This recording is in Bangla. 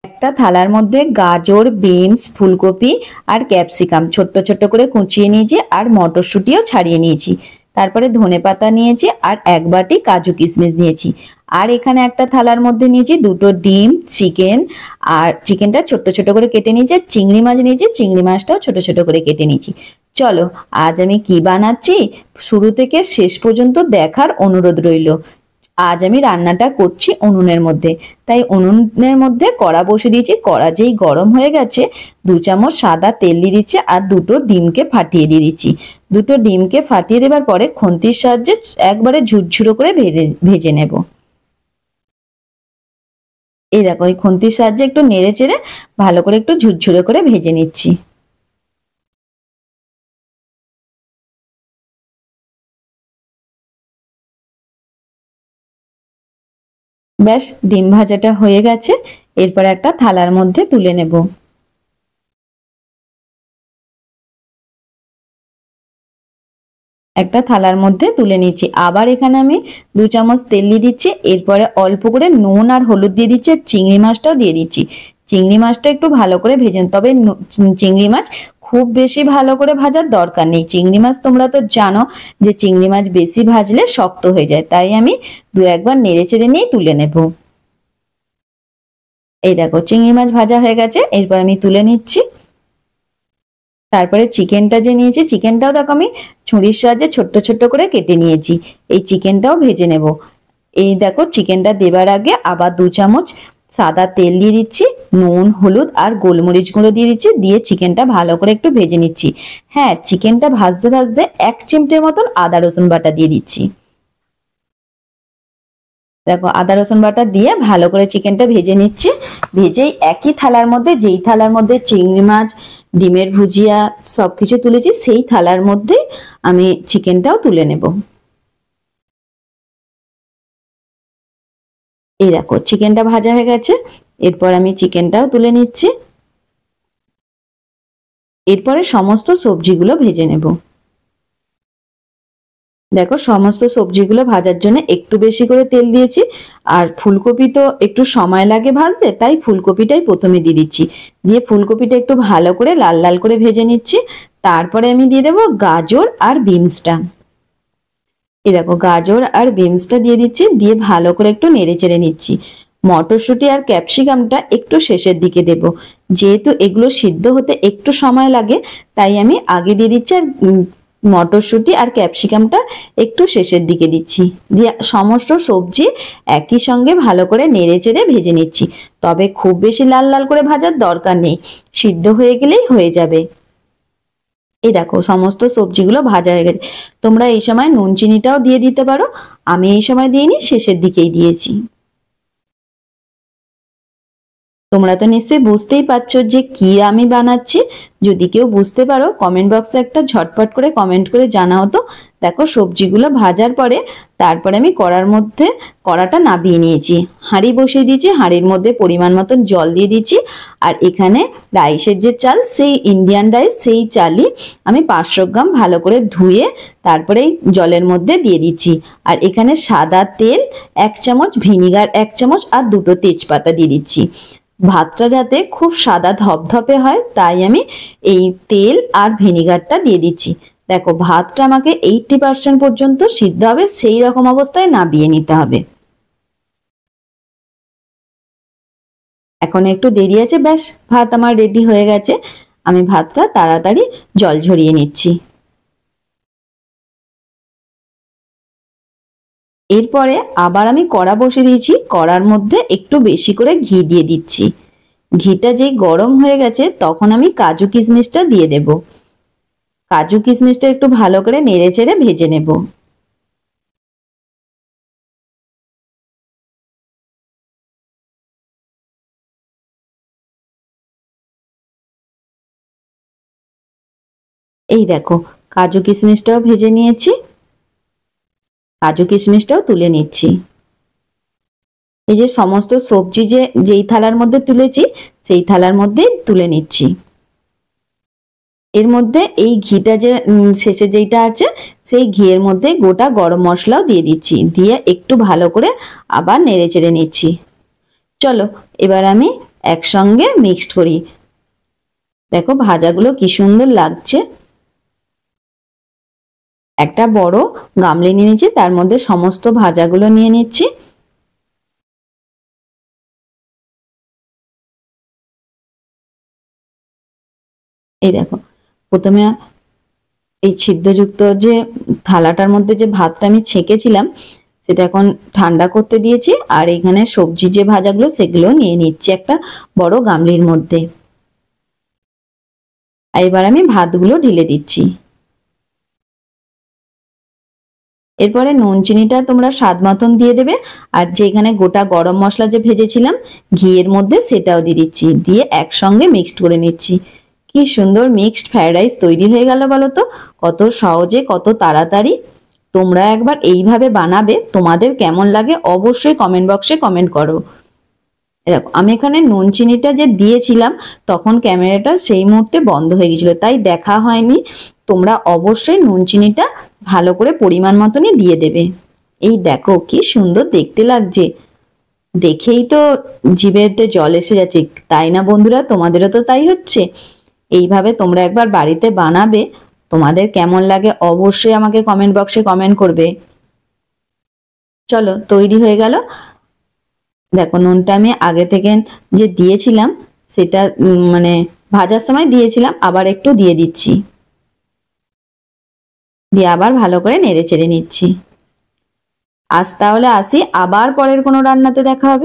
একটা থালার মধ্যে গাজর, বিনস, ফুলকপি আর ক্যাপসিকাম ছোট্ট ছোট্ট করে কুচিয়ে নিয়েছি, আর মটরশুঁটিও ছাড়িয়ে নিয়েছি। তারপরে ধনেপাতা নিয়েছি, আর এক বাটি কাজু কিশমিশ নিয়েছি। আর এখানে একটা থালার মধ্যে নিয়েছি দুটো ডিম, চিকেন, আর চিকেনটা ছোট্ট ছোট করে কেটে নিয়েছি। চিংড়ি মাছ নিয়েছি, চিংড়ি মাছটাও ছোট ছোট করে কেটে নিয়েছি। চলো আজ আমি কি বানাচ্ছি শুরু থেকে শেষ পর্যন্ত দেখার অনুরোধ রইল। আজ আমি রান্নাটা করছি উনুনের মধ্যে, তাই উনুনের মধ্যে কড়া বসে দিয়েছি। কড়া যেই গরম হয়ে গেছে 2 চামচ সাদা তেল দিয়ে দিচ্ছি, আর দুটো ডিমকে ফাটিয়ে দিয়ে দিচ্ছি। দুটো ডিমকে ফাটিয়ে দেবার পরে খুন্তির সাহায্যে একবারে ঝুরঝুরো করে ভেজে নেব। এই দেখো, এই খুন্তির সাহায্যে একটু নেড়ে চেড়ে ভালো করে একটু ঝুরঝুরো করে ভেজে নিচ্ছি। ব্যাস, ডিম ভাজাটা হয়ে গেছে। এরপর একটা থালার মধ্যে তুলে নেব। একটা থালার মধ্যে তুলে নিচ্ছি। আবার এখানে আমি 2 চামচ তেল দিয়ে দিচ্ছি। এরপরে অল্প করে নুন আর হলুদ দিয়ে দিচ্ছি, আর চিংড়ি মাছটাও দিয়ে দিচ্ছি। চিংড়ি মাছটা একটু ভালো করে ভেজেন, তবে চিংড়ি মাছ খুব বেশি ভালো করে ভাজার দরকার নেই। চিংড়ি মাছ তোমরা তো জানো যে চিংড়ি মাছ বেশি ভাজলে শক্ত হয়ে যায়, তাই আমি 2-1 বার নেড়ে চেড়ে নিয়ে তুলে নেব। এই দেখো, চিংড়ি মাছ ভাজা হয়ে গেছে। এরপর আমি তুলে নিচ্ছি। তারপরে চিকেনটা যে নিয়েছি, চিকেনটাও দেখো আমি ছুরির সাহায্যে ছোট্ট ছোট্ট করে কেটে নিয়েছি। এই চিকেনটাও ভেজে নেব। এই দেখো, চিকেনটা দেবার আগে আবার 2 চামচ সাদা তেল দিয়ে দিচ্ছি, নুন, হলুদ আর গোলমরিচ গুঁড়ো দিয়ে দিচ্ছি, দিয়ে চিকেনটা ভালো করে একটু ভেজে নিচ্ছি। হ্যাঁ, চিকেনটা ভাজতে ভাজতে 1 চিমটের মতন আদা রসুন বাটা দিয়ে দিচ্ছি। দেখো, আদা রসুন বাটা দিয়ে ভালো করে চিকেনটা ভেজে নিচ্ছি। ভেজেই একই থালার মধ্যে, যেই থালার মধ্যে চিংড়ি মাছ, ডিমের ভুজিয়া সবকিছু তুলেছি, সেই থালার মধ্যে আমি চিকেনটাও তুলে নেব। এই দেখো, চিকেনটা ভাজা হয়ে গেছে। এরপর আমি চিকেনটাও তুলে নিচ্ছি। এরপরে সমস্ত সবজিগুলো ভেজে নেব। দেখো, সমস্ত সবজিগুলো ভাজার জন্য একটু বেশি করে তেল দিয়েছি। আর ফুলকপি তো একটু সময় লাগে ভাজতে, তাই ফুলকপিটাই প্রথমে দিয়ে দিচ্ছি। দিয়ে ফুলকপিটা একটু ভালো করে লাল লাল করে ভেজে নিচ্ছি। তারপরে আমি দিয়ে দেবো গাজর আর বিনসটা। এই দেখো, গাজর আর বিনসটা দিয়ে দিচ্ছি, দিয়ে ভালো করে একটু নেড়ে চেড়ে নিচ্ছি। মটরশুঁটি আর ক্যাপসিকামটা একটু শেষের দিকে দেব, যেহেতু এগুলো সিদ্ধ হতে একটু সময় লাগে, তাই আমি আগে দিয়ে দিচ্ছি। আর মটরশুঁটি আর ক্যাপসিকামটা একটু শেষের দিকে দিচ্ছি। দিয়ে সমস্ত সবজি একই সঙ্গে ভালো করে নেড়ে চেড়ে ভেজে নিচ্ছি। তবে খুব বেশি লাল লাল করে ভাজার দরকার নেই, সিদ্ধ হয়ে গেলেই হয়ে যাবে। এই দেখো, সমস্ত সবজিগুলো ভাজা হয়ে গেছে। তোমরা এই সময় নুন চিনিটাও দিয়ে দিতে পারো, আমি এই সময় দিইনি, শেষের দিকেই দিয়েছি। তোমরা তো নিশ্চয়ই বুঝতেই পারছো যে কি আমি বানাচ্ছি। যদি কেউ বুঝতে পারো কমেন্ট বক্সে একটা ঝটপট করে কমেন্ট করে জানাও তো। দেখো, সবজিগুলো ভাজার পরে তারপরে আমি কড়াটা নামিয়ে নিয়েছি। হাঁড়ি বসিয়ে দিয়েছি, হাঁড়ির মধ্যে পরিমাণ মতন জল দিয়ে দিচ্ছি। আর এখানে রাইসের যে চাল, সেই ইন্ডিয়ান রাইস, সেই চালই আমি 500 গ্রাম ভালো করে ধুয়ে তারপরে জলের মধ্যে দিয়ে দিচ্ছি। আর এখানে সাদা তেল 1 চামচ, ভিনিগার 1 চামচ আর 2টো তেজপাতা দিয়ে দিচ্ছি। ভাতটা যাতে খুব সাদা ধপধপে হয়, তাই আমি এই তেল আর ভিনিগারটা দিয়ে দিচ্ছি। দেখো, ভাতটা আমাকে 80% পর্যন্ত সিদ্ধ হবে, সেই রকম অবস্থায় নামিয়ে নিতে হবে। এখন একটু দেরি আছে, ব্যাস ভাত আমার রেডি হয়ে গেছে। আমি ভাতটা তাড়াতাড়ি জল ঝরিয়ে নিচ্ছি। এরপরে আবার আমি কড়া বসিয়ে দিয়েছি, কড়ার মধ্যে একটু বেশি করে ঘি দিয়ে দিচ্ছি। ঘিটা যেই গরম হয়ে গেছে তখন আমি কাজু কিশমিশটা দিয়ে দেব। কাজু কিশমিশটা একটু ভালো করে নেড়ে চেড়ে ভেজে নেব। এই দেখো, কাজু কিশমিশটাও ভেজে নিয়েছি। কাজু কিশমিশটাও তুলে নিচ্ছি। এই যে সমস্ত সবজি যেই থালার মধ্যে তুলেছি, সেই থালার মধ্যে তুলে নিচ্ছি। এর মধ্যে এই ঘিটা যে শেষে যেইটা আছে, সেই ঘিয়ের মধ্যে গোটা গরম মশলাও দিয়ে দিচ্ছি, দিয়ে একটু ভালো করে আবার নেড়ে চেড়ে নিচ্ছি। চলো, এবার আমি একসঙ্গে মিক্সড করি। দেখো ভাজাগুলো কি সুন্দর লাগছে। একটা বড় গামলি নিয়ে নিচ্ছি, তার মধ্যে সমস্ত ভাজাগুলো নিয়ে নিচ্ছি। এই দেখো, প্রথমে এই ছিদ্রযুক্ত যে থালাটার মধ্যে যে ভাতটা আমি ছেঁকেছিলাম সেটা এখন ঠান্ডা করতে দিয়েছি, আর এখানে সবজি যে ভাজাগুলো সেগুলো নিয়ে নিচ্ছি একটা বড় গামলির মধ্যে। এবার আমি ভাতগুলো ঢেলে দিচ্ছি। এরপরে নুন চিনিটা তোমরা স্বাদ মতন দিয়ে দেবে, আর যেখানে গোটা গরম মশলা যে ভেজেছিলাম ঘিয়ের মধ্যে সেটাও দিয়ে দিচ্ছি, দিয়ে একসঙ্গে মিক্সড করে নিচ্ছি। কি সুন্দর মিক্সড ফ্রাইড রাইস তৈরি হয়ে গেল বলো তো, কত সহজে কত তাড়াতাড়ি। তোমরা একবার এইভাবে বানাবে, তোমাদের কেমন লাগে অবশ্যই কমেন্ট বক্সে কমেন্ট করো। দেখো আমি এখানে নুন চিনিটা যে দিয়েছিলাম তখন ক্যামেরাটা সেই মুহূর্তে বন্ধ হয়ে গেছিল, তাই দেখা হয়নি। তোমরা অবশ্যই নুন চিনিটা ভালো করে পরিমাণ মতনই দিয়ে দেবে। এই দেখো কি সুন্দর দেখতে লাগছে, দেখেই তো জিভেতে জল এসে যাচ্ছে, তাই না বন্ধুরা? তোমাদেরও তো তাই হচ্ছে। এইভাবে তোমরা একবার বাড়িতে বানাবে, তোমাদের কেমন লাগে অবশ্যই আমাকে কমেন্ট বক্সে কমেন্ট করবে। চলো তৈরি হয়ে গেল। দেখো নুনটা আমি আগে থেকে যে দিয়েছিলাম সেটা মানে ভাজার সময় দিয়েছিলাম, আবার একটু দিয়ে দিচ্ছি, দিয়ে আবার ভালো করে নেড়ে চেড়ে নিচ্ছি। আজ তাহলে আসি, আবার পরের কোনো রান্নাতে দেখা হবে।